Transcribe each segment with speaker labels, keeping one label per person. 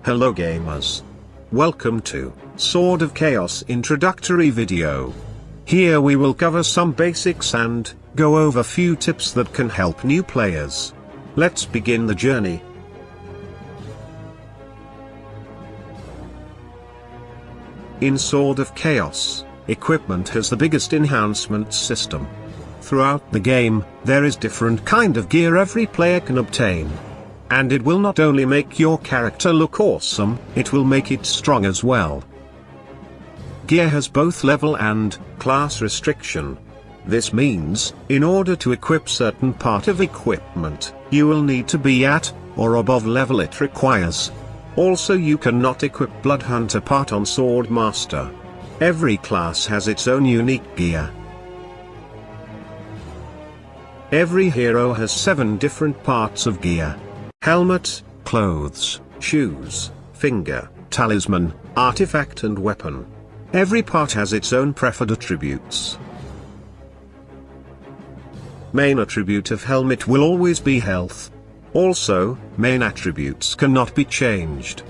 Speaker 1: Hello gamers. Welcome to Sword of Chaos introductory video. Here we will cover some basics and go over few tips that can help new players. Let's begin the journey. In Sword of Chaos, equipment has the biggest enhancement system. Throughout the game, there is different kind of gear every player can obtain. And it will not only make your character look awesome, it will make it strong as well. Gear has both level and class restriction. This means, in order to equip certain part of equipment, you will need to be at, or above level it requires. Also you cannot equip Blood Hunter part on Sword Master. Every class has its own unique gear. Every hero has 7 different parts of gear. Helmet, clothes, shoes, finger, talisman, artifact and weapon. Every part has its own preferred attributes. Main attribute of helmet will always be health. Also, main attributes cannot be changed.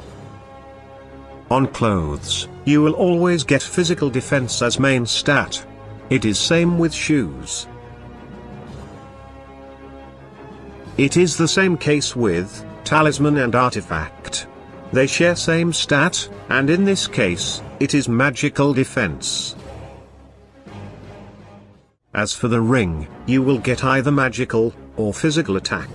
Speaker 1: On clothes, you will always get physical defense as main stat. It is same with shoes. It is the same case with talisman and artifact. They share same stat, and in this case, it is magical defense. As for the ring, you will get either magical or physical attack.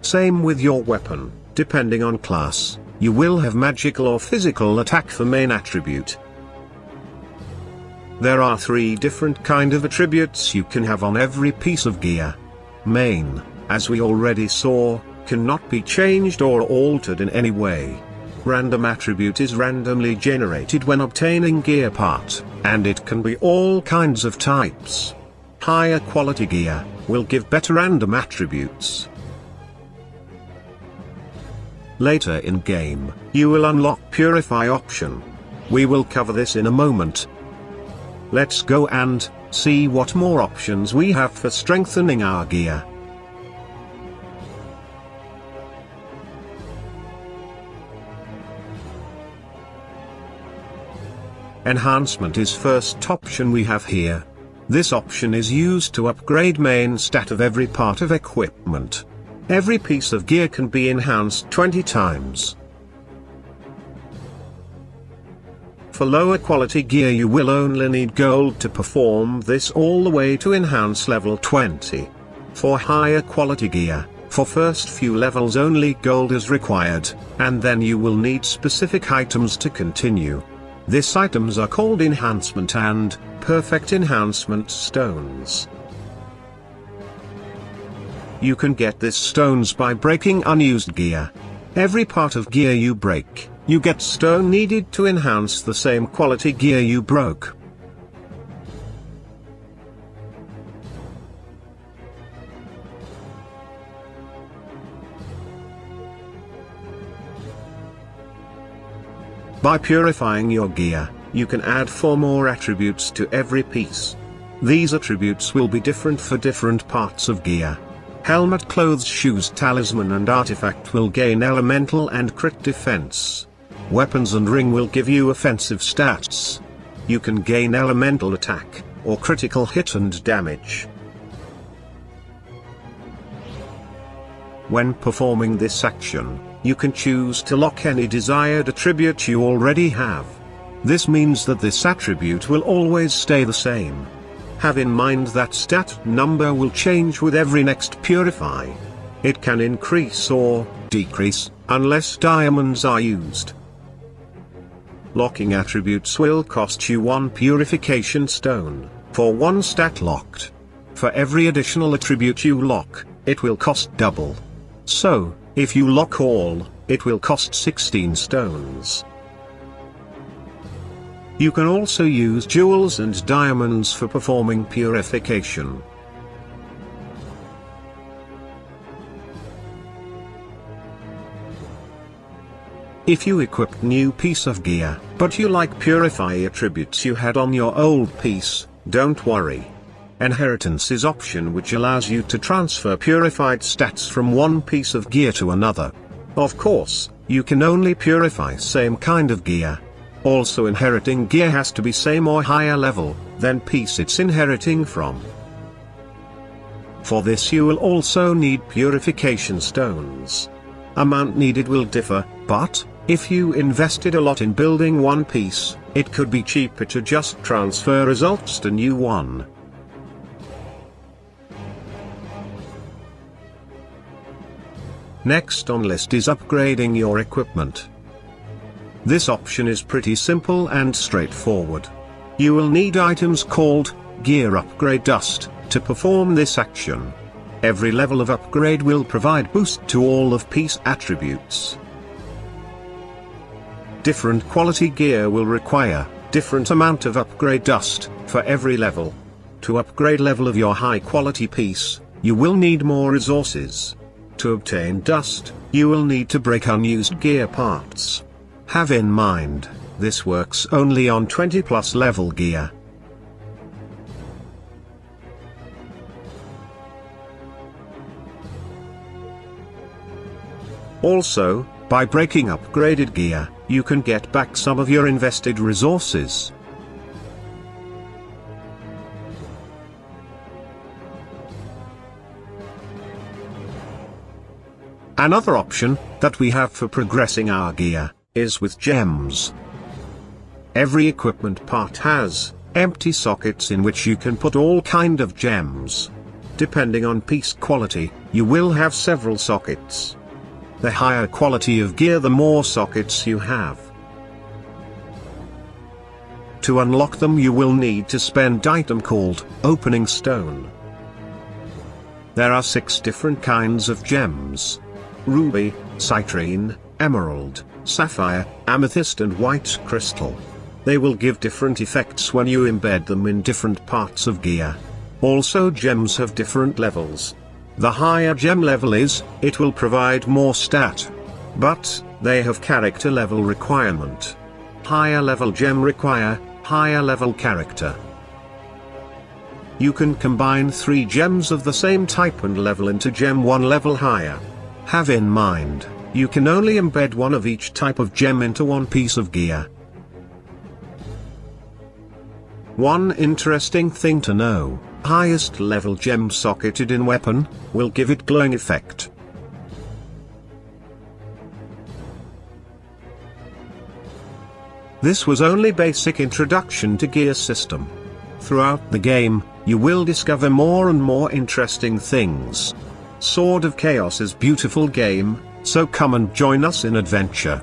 Speaker 1: Same with your weapon, depending on class, you will have magical or physical attack for main attribute. There are 3 different kind of attributes you can have on every piece of gear. Main, as we already saw, cannot be changed or altered in any way. Random attribute is randomly generated when obtaining gear part, and it can be all kinds of types. Higher quality gear will give better random attributes. Later in game, you will unlock Purify option. We will cover this in a moment. Let's go and see what more options we have for strengthening our gear. Enhancement is first option we have here. This option is used to upgrade main stat of every part of equipment. Every piece of gear can be enhanced 20 times. For lower quality gear you will only need gold to perform this all the way to enhance level 20. For higher quality gear, for first few levels only gold is required, and then you will need specific items to continue. These items are called Enhancement and Perfect Enhancement Stones. You can get these stones by breaking unused gear. Every part of gear you break, you get stone needed to enhance the same quality gear you broke. By purifying your gear, you can add 4 more attributes to every piece. These attributes will be different for different parts of gear. Helmet, clothes, shoes, talisman and artifact will gain elemental and crit defense. Weapons and ring will give you offensive stats. You can gain elemental attack, or critical hit and damage. When performing this action, you can choose to lock any desired attribute you already have. This means that this attribute will always stay the same. Have in mind that stat number will change with every next purify. It can increase or decrease, unless diamonds are used. Locking attributes will cost you 1 purification stone, for 1 stat locked. For every additional attribute you lock, it will cost double. So, if you lock all, it will cost 16 stones. You can also use jewels and diamonds for performing purification. If you equipped new piece of gear, but you like purify attributes you had on your old piece, don't worry. Inheritance is option which allows you to transfer purified stats from one piece of gear to another. Of course, you can only purify same kind of gear. Also inheriting gear has to be same or higher level than piece it's inheriting from. For this you will also need purification stones. Amount needed will differ, but if you invested a lot in building one piece, it could be cheaper to just transfer results to new one. Next on list is upgrading your equipment. This option is pretty simple and straightforward. You will need items called Gear Upgrade Dust to perform this action. Every level of upgrade will provide boost to all of piece attributes. Different quality gear will require different amount of upgrade dust for every level. To upgrade level of your high quality piece, you will need more resources. To obtain dust, you will need to break unused gear parts. Have in mind, this works only on 20+ level gear. Also, by breaking upgraded gear, you can get back some of your invested resources. Another option that we have for progressing our gear is with gems. Every equipment part has empty sockets in which you can put all kind of gems. Depending on piece quality, you will have several sockets. The higher quality of gear, the more sockets you have. To unlock them, you will need to spend item called Opening Stone. There are 6 different kinds of gems: ruby, citrine, emerald, sapphire, amethyst and white crystal. They will give different effects when you embed them in different parts of gear. Also, gems have different levels. The higher gem level is, it will provide more stat. But they have character level requirement. Higher level gem require higher level character. You can combine 3 gems of the same type and level into gem 1 level higher. Have in mind, you can only embed one of each type of gem into one piece of gear. One interesting thing to know: highest level gem socketed in weapon will give it glowing effect. This was only basic introduction to gear system. Throughout the game, you will discover more and more interesting things. Sword of Chaos is beautiful game, so come and join us in adventure.